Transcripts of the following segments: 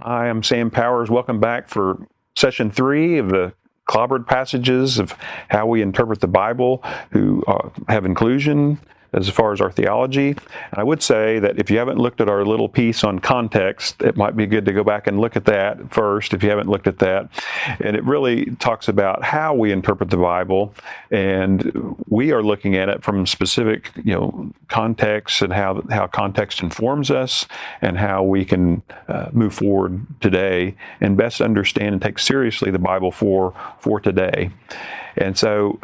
Hi, I'm Sam Powers. Welcome back for session 3 of the Clobbered passages of how we interpret the Bible, who have inclusion as far as our theology. And I would say that if you haven't looked at our little piece on context, it might be good to go back and look at that first if you haven't looked at that. And it really talks about how we interpret the Bible, and we are looking at it from specific, context and how context informs us and how we can move forward today and best understand and take seriously the Bible for today. And so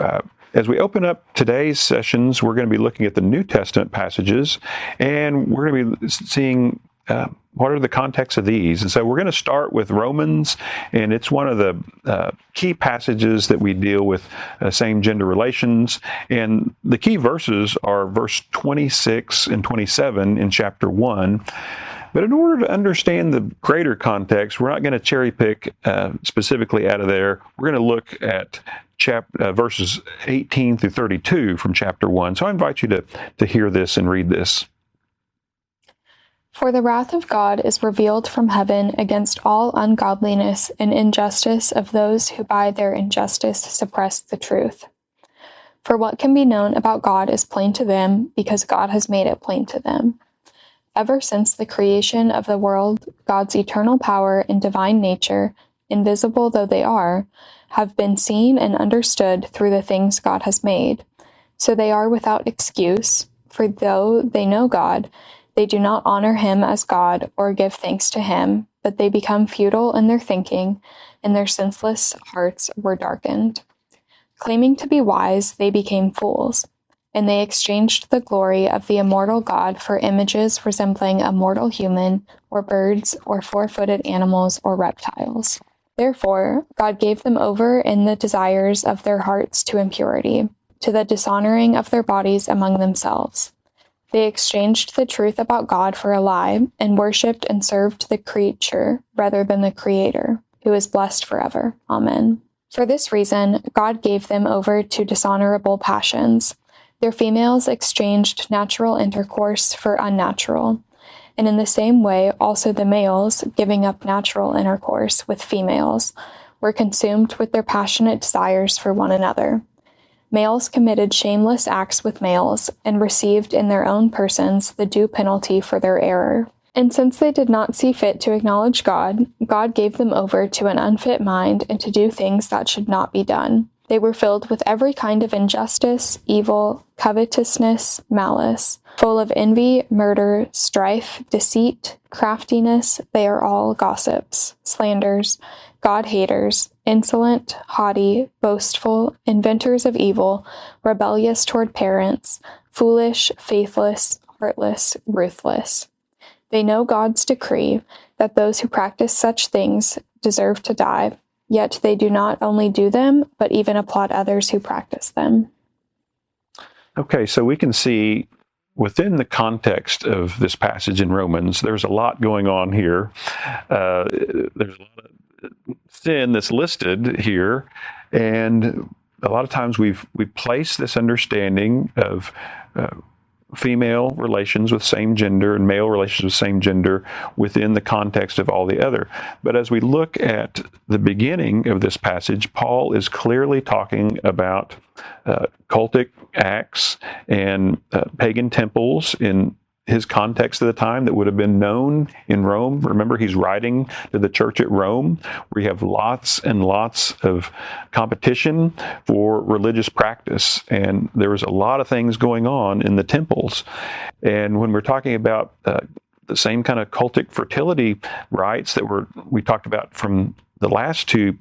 as we open up today's sessions, we're going to be looking at the New Testament passages, and we're going to be seeing what are the contexts of these. And so we're going to start with Romans, and it's one of the key passages that we deal with same-gender relations. And the key verses are verse 26 and 27 in chapter 1. But in order to understand the greater context, we're not going to cherry pick specifically out of there. We're going to look at verses 18 through 32 from chapter 1. So I invite you to hear this and read this. For the wrath of God is revealed from heaven against all ungodliness and injustice of those who by their injustice suppress the truth. For what can be known about God is plain to them, because God has made it plain to them. Ever since the creation of the world, God's eternal power and divine nature, invisible though they are, have been seen and understood through the things God has made. So they are without excuse, for though they know God, they do not honor him as God or give thanks to him, but they become futile in their thinking, and their senseless hearts were darkened. Claiming to be wise, they became fools, and they exchanged the glory of the immortal God for images resembling a mortal human, or birds, or four-footed animals, or reptiles. Therefore, God gave them over in the desires of their hearts to impurity, to the dishonoring of their bodies among themselves. They exchanged the truth about God for a lie, and worshipped and served the creature rather than the Creator, who is blessed forever. Amen. For this reason, God gave them over to dishonorable passions. Their females exchanged natural intercourse for unnatural, and in the same way also the males, giving up natural intercourse with females, were consumed with their passionate desires for one another. Males committed shameless acts with males, and received in their own persons the due penalty for their error. And since they did not see fit to acknowledge God, God gave them over to an unfit mind and to do things that should not be done. They were filled with every kind of injustice, evil, covetousness, malice. Full of envy, murder, strife, deceit, craftiness, they are all gossips, slanders, God-haters, insolent, haughty, boastful, inventors of evil, rebellious toward parents, foolish, faithless, heartless, ruthless. They know God's decree that those who practice such things deserve to die. Yet they do not only do them, but even applaud others who practice them. Okay, so we can see within the context of this passage in Romans, there's a lot going on here. There's a lot of sin that's listed here, and a lot of times we've placed this understanding of female relations with same gender and male relations with same gender within the context of all the other. But as we look at the beginning of this passage, Paul is clearly talking about cultic acts and pagan temples in his context of the time that would have been known in Rome. Remember, he's writing to the church at Rome, where you have lots and lots of competition for religious practice. And there was a lot of things going on in the temples. And when we're talking about the same kind of cultic fertility rites that we talked about from the last two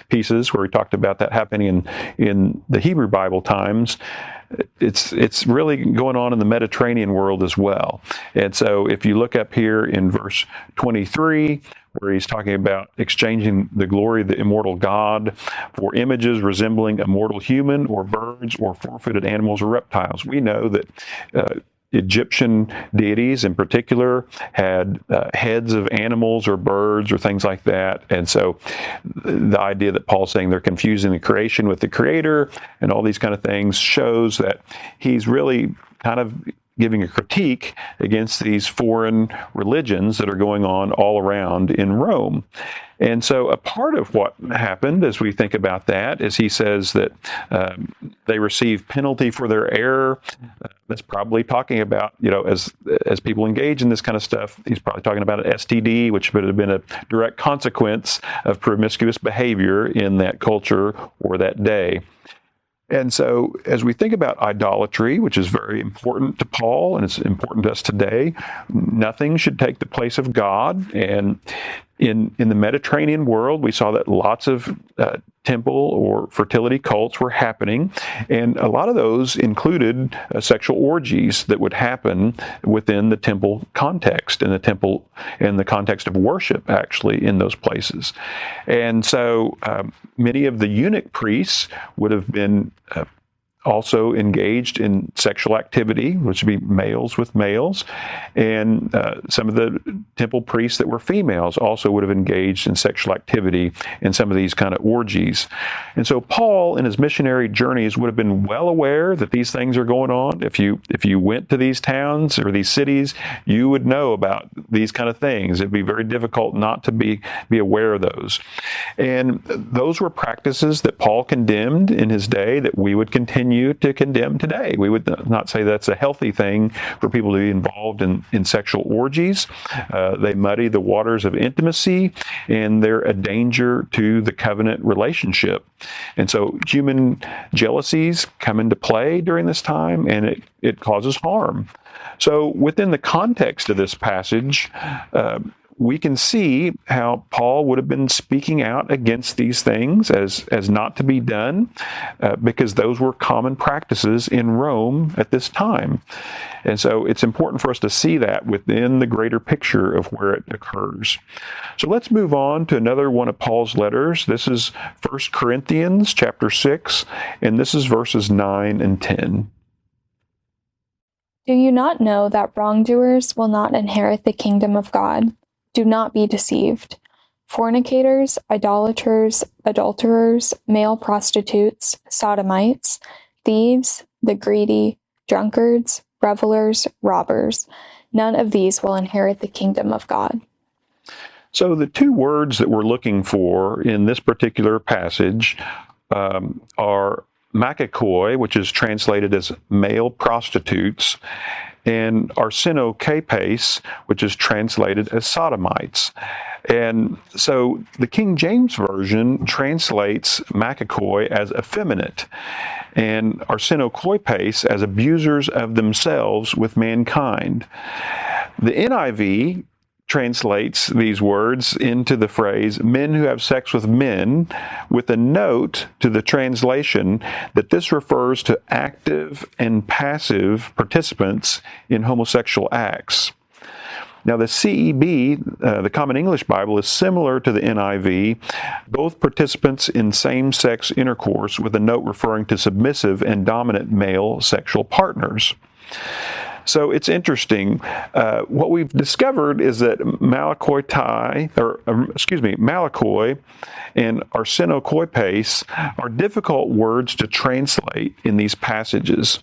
pieces, where we talked about that happening in the Hebrew Bible times, it's really going on in the Mediterranean world as well. And so if you look up here in verse 23, where he's talking about exchanging the glory of the immortal God for images resembling a mortal human or birds or four-footed animals or reptiles, we know that Egyptian deities in particular had heads of animals or birds or things like that. And so the idea that Paul's saying they're confusing the creation with the Creator and all these kind of things shows that he's really kind of giving a critique against these foreign religions that are going on all around in Rome. And so a part of what happened as we think about that is he says that they receive penalty for their error. That's probably talking about, as people engage in this kind of stuff, he's probably talking about an STD, which would have been a direct consequence of promiscuous behavior in that culture or that day. And so as we think about idolatry, which is very important to Paul and it's important to us today, nothing should take the place of God. And in the Mediterranean world, we saw that lots of temple or fertility cults were happening, and a lot of those included sexual orgies that would happen within the temple context, in the context of worship, actually, in those places. And so many of the eunuch priests would have been also engaged in sexual activity, which would be males with males. And some of the temple priests that were females also would have engaged in sexual activity in some of these kind of orgies. And so Paul, in his missionary journeys, would have been well aware that these things are going on. If you went to these towns or these cities, you would know about these kind of things. It'd be very difficult not to be aware of those. And those were practices that Paul condemned in his day that we would continue to condemn today. We would not say that's a healthy thing for people to be involved in sexual orgies. They muddy the waters of intimacy, and they're a danger to the covenant relationship. And so human jealousies come into play during this time, and it causes harm. So within the context of this passage, we can see how Paul would have been speaking out against these things as not to be done, because those were common practices in Rome at this time. And so it's important for us to see that within the greater picture of where it occurs. So let's move on to another one of Paul's letters. This is 1 Corinthians chapter 6, and this is verses 9 and 10. Do you not know that wrongdoers will not inherit the kingdom of God? Do not be deceived. Fornicators, idolaters, adulterers, male prostitutes, sodomites, thieves, the greedy, drunkards, revelers, robbers, none of these will inherit the kingdom of God. So the two words that we're looking for in this particular passage are makakoi, which is translated as male prostitutes, and arsenokepes, which is translated as sodomites. And so the King James Version translates makakoi as effeminate, and arsenokepes as abusers of themselves with mankind. The NIV translates these words into the phrase men who have sex with men, with a note to the translation that this refers to active and passive participants in homosexual acts. Now, the CEB, the Common English Bible, is similar to the NIV, both participants in same-sex intercourse, with a note referring to submissive and dominant male sexual partners. So it's interesting. What we've discovered is that malakoi and arsenokepes are difficult words to translate in these passages.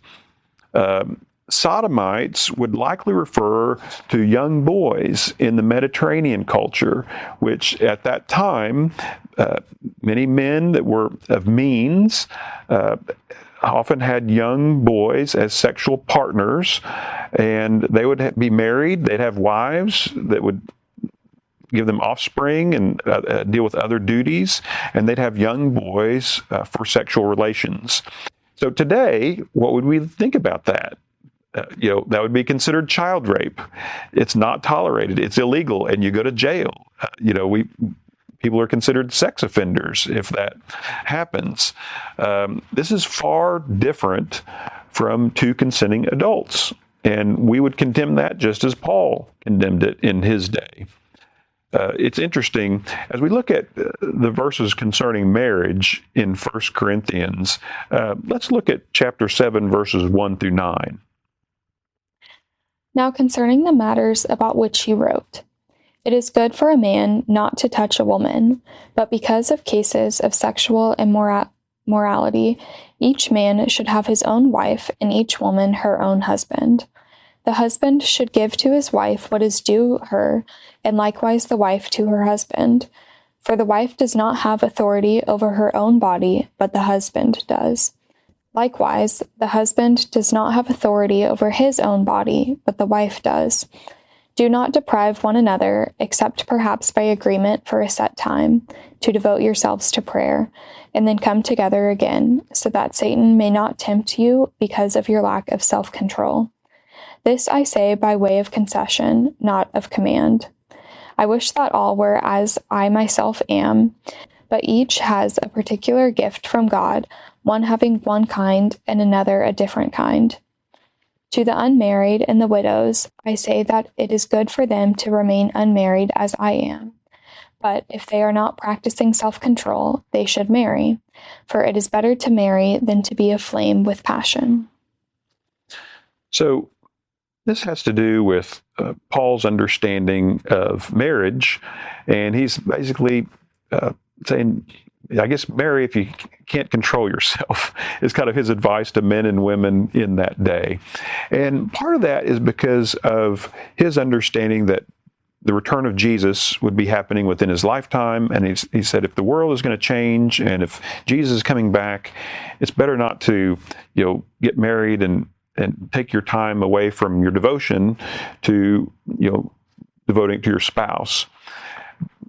Sodomites would likely refer to young boys in the Mediterranean culture, which at that time, many men that were of means often had young boys as sexual partners, and they would be married. They'd have wives that would give them offspring and deal with other duties, and they'd have young boys for sexual relations. So today, what would we think about that? That would be considered child rape. It's not tolerated. It's illegal, and you go to jail. People are considered sex offenders if that happens. This is far different from two consenting adults, and we would condemn that just as Paul condemned it in his day. It's interesting, as we look at the verses concerning marriage in 1 Corinthians, let's look at chapter 7, verses 1 through 9. Now concerning the matters about which he wrote, it is good for a man not to touch a woman, but because of cases of sexual immorality, each man should have his own wife and each woman her own husband. The husband should give to his wife what is due her, and likewise the wife to her husband. For the wife does not have authority over her own body, but the husband does. Likewise, the husband does not have authority over his own body, but the wife does. Do not deprive one another, except perhaps by agreement for a set time, to devote yourselves to prayer, and then come together again, so that Satan may not tempt you because of your lack of self-control. This I say by way of concession, not of command. I wish that all were as I myself am, but each has a particular gift from God, one having one kind and another a different kind. To the unmarried and the widows, I say that it is good for them to remain unmarried as I am. But if they are not practicing self-control, they should marry, for it is better to marry than to be aflame with passion. So this has to do with Paul's understanding of marriage, and he's basically saying, I guess, marry if you can't control yourself, is kind of his advice to men and women in that day. And part of that is because of his understanding that the return of Jesus would be happening within his lifetime. And he said, if the world is going to change and if Jesus is coming back, it's better not to, get married and take your time away from your devotion to, devoting to your spouse.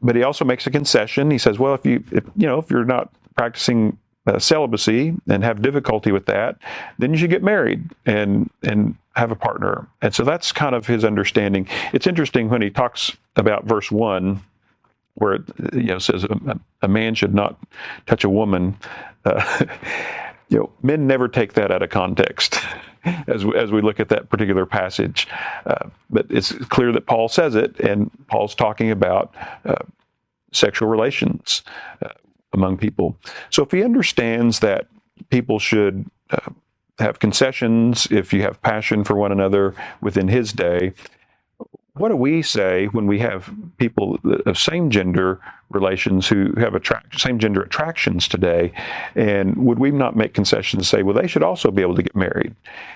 But he also makes a concession. He says, well, if you're not practicing celibacy and have difficulty with that, then you should get married and have a partner. And so that's kind of his understanding. It's interesting when he talks about verse 1, where it says a man should not touch a woman. Men never take that out of context as we look at that particular passage. But it's clear that Paul says it, and Paul's talking about sexual relations among people. So if he understands that people should have concessions if you have passion for one another within his day, what do we say when we have people of same gender relations who have same gender attractions today? And would we not make concessions and say, well, they should also be able to get married?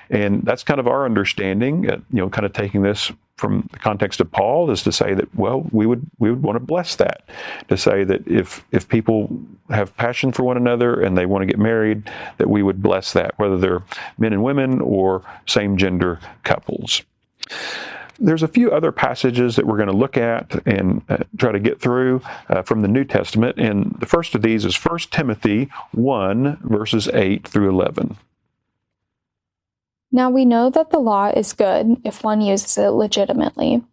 And that's kind of our understanding, kind of taking this from the context of Paul, is to say that, well, we would want to bless that, to say that if people have passion for one another and they want to get married, that we would bless that, whether they're men and women or same gender couples. There's a few other passages that we're going to look at and try to get through from the New Testament. And the first of these is 1 Timothy 1, verses 8 through 11. Now we know that the law is good if one uses it legitimately.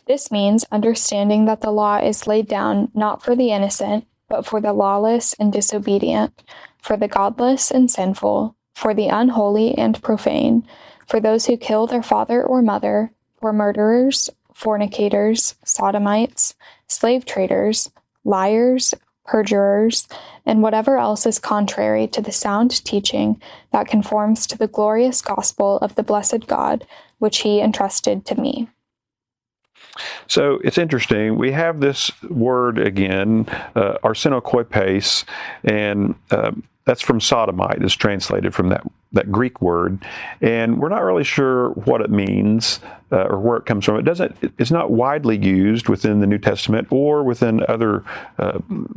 This means understanding that the law is laid down not for the innocent, but for the lawless and disobedient, for the godless and sinful, for the unholy and profane, for those who kill their father or mother, for murderers, fornicators, sodomites, slave traders, liars, perjurers, and whatever else is contrary to the sound teaching that conforms to the glorious gospel of the blessed God, which he entrusted to me. So it's interesting. We have this word again, arsenokoipes, and that's from sodomite, is translated from that Greek word. And we're not really sure what it means or where it comes from. It's not widely used within the New Testament or within other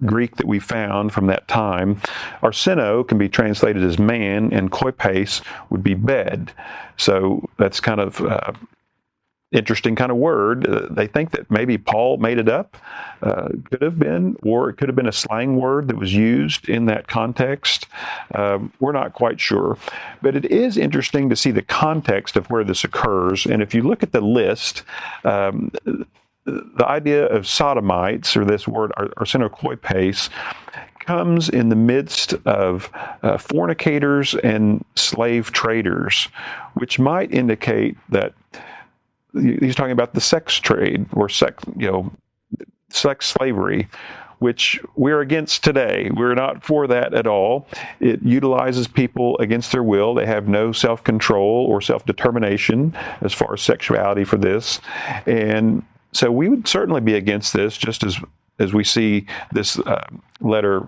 Greek that we found from that time. Arseno can be translated as man, and koipes would be bed. So that's kind of interesting kind of word. They think that maybe Paul made it up. Could have been, or it could have been a slang word that was used in that context. We're not quite sure. But it is interesting to see the context of where this occurs. And if you look at the list, the idea of sodomites, or this word arsenokoipes, comes in the midst of fornicators and slave traders, which might indicate that he's talking about the sex trade or sex slavery, which we're against today. We're not for that at all. It utilizes people against their will. They have no self-control or self-determination as far as sexuality for this. And so we would certainly be against this, just as we see this letter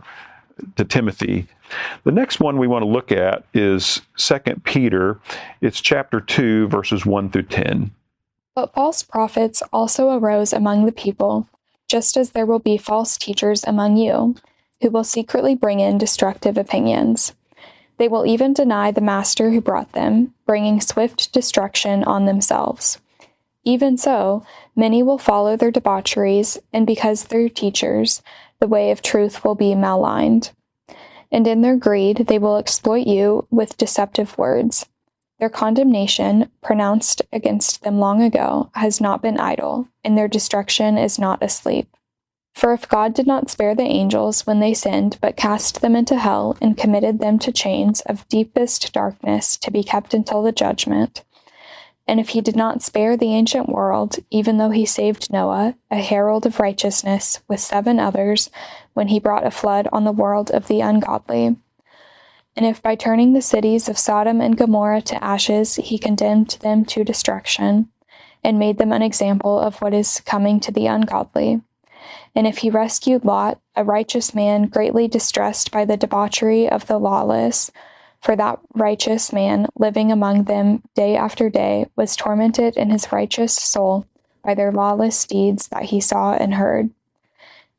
to Timothy The next one we want to look at is 2 Peter. It's chapter 2, verses 1 through 10. But false prophets also arose among the people, just as there will be false teachers among you, who will secretly bring in destructive opinions. They will even deny the master who brought them, bringing swift destruction on themselves. Even so, many will follow their debaucheries, and because they're teachers, the way of truth will be maligned. And in their greed, they will exploit you with deceptive words. Their condemnation, pronounced against them long ago, has not been idle, and their destruction is not asleep. For if God did not spare the angels when they sinned, but cast them into hell and committed them to chains of deepest darkness to be kept until the judgment, and if he did not spare the ancient world, even though he saved Noah, a herald of righteousness, with 7 others, when he brought a flood on the world of the ungodly, and if by turning the cities of Sodom and Gomorrah to ashes he condemned them to destruction, and made them an example of what is coming to the ungodly, and if he rescued Lot, a righteous man greatly distressed by the debauchery of the lawless, for that righteous man, living among them day after day, was tormented in his righteous soul by their lawless deeds that he saw and heard.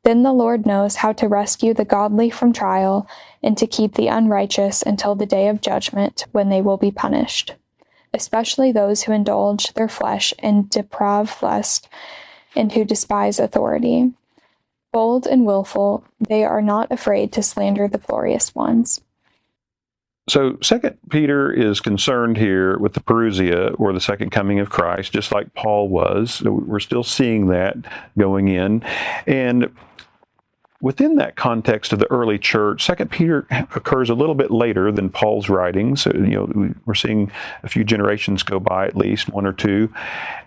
Then the Lord knows how to rescue the godly from trial, and to keep the unrighteous until the day of judgment, when they will be punished, especially those who indulge their flesh in depraved lust, and who despise authority. Bold and willful, they are not afraid to slander the glorious ones. So 2 Peter is concerned here with the parousia, or the second coming of Christ, just like Paul was. So we're still seeing that going in. And within that context of the early church, 2 Peter occurs a little bit later than Paul's writings. So, we're seeing a few generations go by, at least 1 or 2.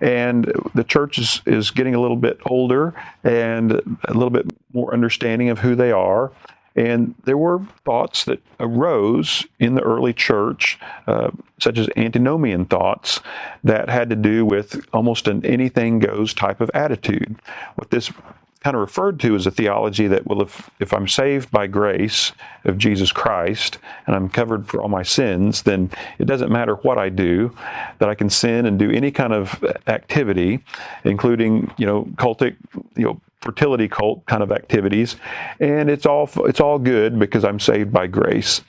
And the church is getting a little bit older and a little bit more understanding of who they are. And there were thoughts that arose in the early church, such as antinomian thoughts, that had to do with almost an anything goes type of attitude. What this kind of referred to as a theology that, well, if I'm saved by grace of Jesus Christ and I'm covered for all my sins, then it doesn't matter what I do, that I can sin and do any kind of activity, including, cultic, fertility cult kind of activities, and it's all good because I'm saved by grace.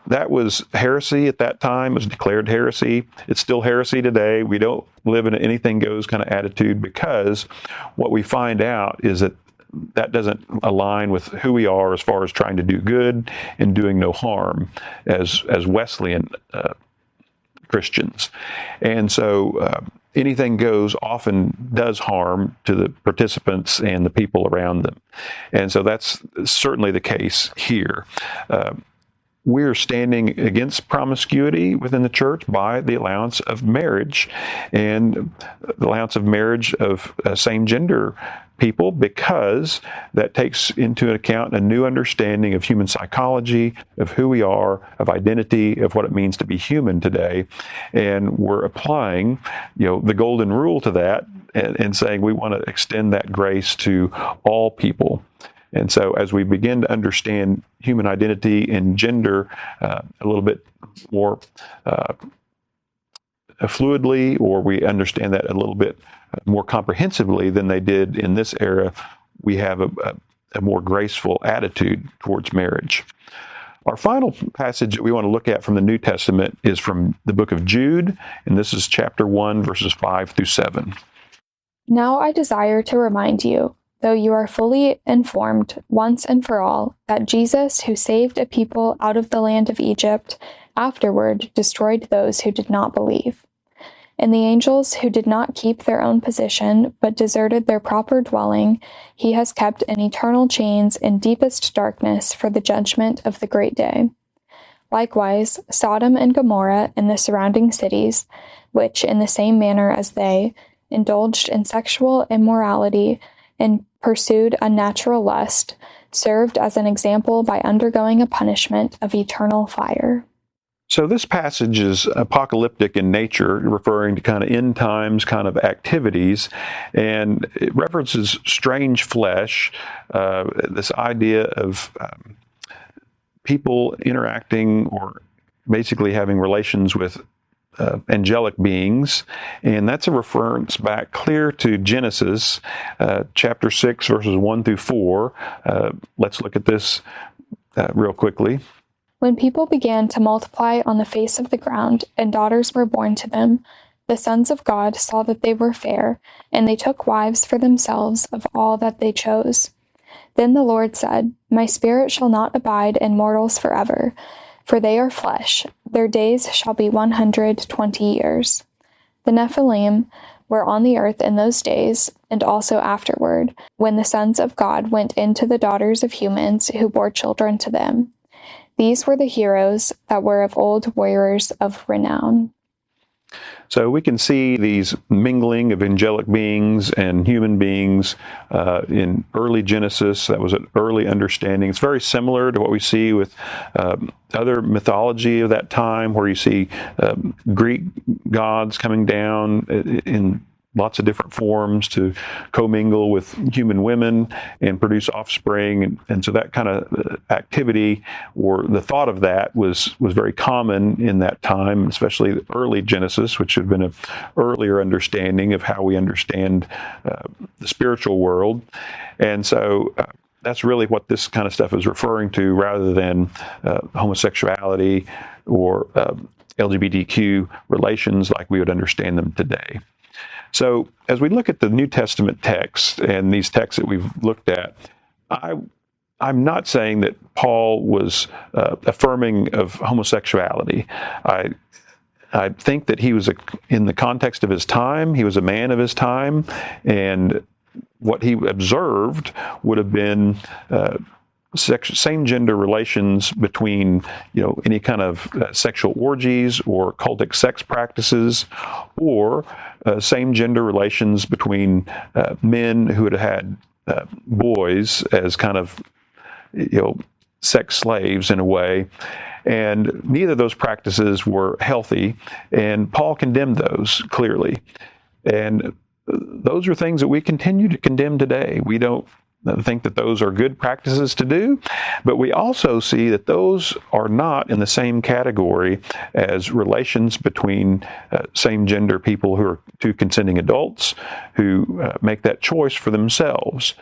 That was heresy at that time. It was declared heresy. It's still heresy today. We don't live in an anything goes kind of attitude, because what we find out is that doesn't align with who we are as far as trying to do good and doing no harm as Wesleyan Christians. And so anything goes often does harm to the participants and the people around them. And so that's certainly the case here. We're standing against promiscuity within the church by the allowance of marriage, and the allowance of marriage of same-gender people, because that takes into account a new understanding of human psychology, of who we are, of identity, of what it means to be human today. And we're applying, the golden rule to that, and saying we want to extend that grace to all people. And so as we begin to understand human identity and gender a little bit more fluidly, or we understand that a little bit more comprehensively than they did in this era, we have a more graceful attitude towards marriage. Our final passage that we want to look at from the New Testament is from the book of Jude, and this is chapter 1, verses 5 through 7. Now I desire to remind you, though you are fully informed once and for all, that Jesus, who saved a people out of the land of Egypt, afterward destroyed those who did not believe. And the angels who did not keep their own position, but deserted their proper dwelling, he has kept in eternal chains in deepest darkness for the judgment of the great day. Likewise, Sodom and Gomorrah and the surrounding cities, which, in the same manner as they, indulged in sexual immorality and pursued unnatural lust, served as an example by undergoing a punishment of eternal fire. So this passage is apocalyptic in nature, referring to kind of end times kind of activities, and it references strange flesh, this idea of people interacting or basically having relations with angelic beings, and that's a reference back clear to Genesis chapter 6, verses 1 through 4. Let's look at this real quickly. When people began to multiply on the face of the ground, and daughters were born to them, the sons of God saw that they were fair, and they took wives for themselves of all that they chose. Then the Lord said, My spirit shall not abide in mortals forever, for they are flesh. Their days shall be 120 years. The Nephilim were on the earth in those days, and also afterward, when the sons of God went into the daughters of humans who bore children to them. These were the heroes that were of old, warriors of renown. So we can see these mingling of angelic beings and human beings in early Genesis. That was an early understanding. It's very similar to what we see with other mythology of that time, where you see Greek gods coming down in lots of different forms to commingle with human women and produce offspring. And so that kind of activity, or the thought of that, was very common in that time, especially the early Genesis, which had been an earlier understanding of how we understand the spiritual world. And so that's really what this kind of stuff is referring to, rather than homosexuality or LGBTQ relations like we would understand them today. So as we look at the New Testament texts and these texts that we've looked at, I'm not saying that Paul was affirming of homosexuality. I think that he was, in the context of his time, he was a man of his time, and what he observed would have been same-gender relations between, any kind of sexual orgies or cultic sex practices, or same-gender relations between men who had boys as kind of, sex slaves in a way. And neither of those practices were healthy, and Paul condemned those clearly. And those are things that we continue to condemn today. We don't think that those are good practices to do, but we also see that those are not in the same category as relations between same-gender people who are two consenting adults who make that choice for themselves.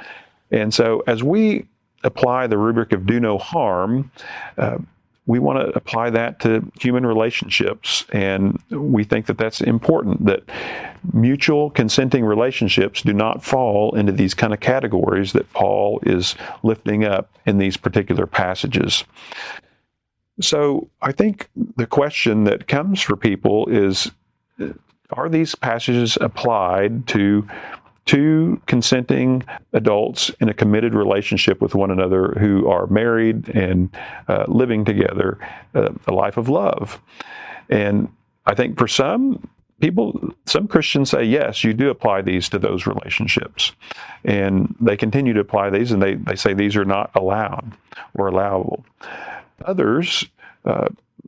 And so as we apply the rubric of do no harm, we want to apply that to human relationships, and we think that that's important, that mutual consenting relationships do not fall into these kind of categories that Paul is lifting up in these particular passages. So I think the question that comes for people is, are these passages applied to two consenting adults in a committed relationship with one another who are married and living together a life of love? And I think for some Christians say, yes, you do apply these to those relationships. And they continue to apply these, and they say these are not allowed or allowable. Others,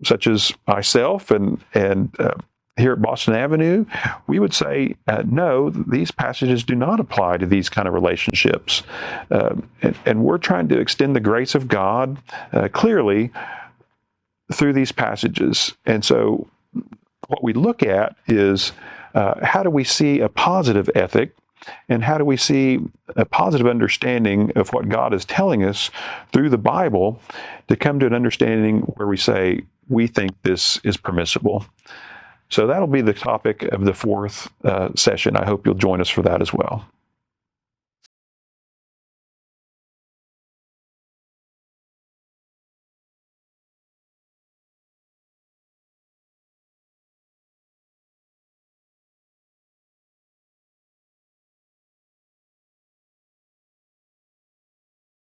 such as myself and here at Boston Avenue, we would say, no, these passages do not apply to these kind of relationships. And we're trying to extend the grace of God clearly through these passages. And so what we look at is, how do we see a positive ethic, and how do we see a positive understanding of what God is telling us through the Bible to come to an understanding where we say, we think this is permissible. So that'll be the topic of the fourth session. I hope you'll join us for that as well.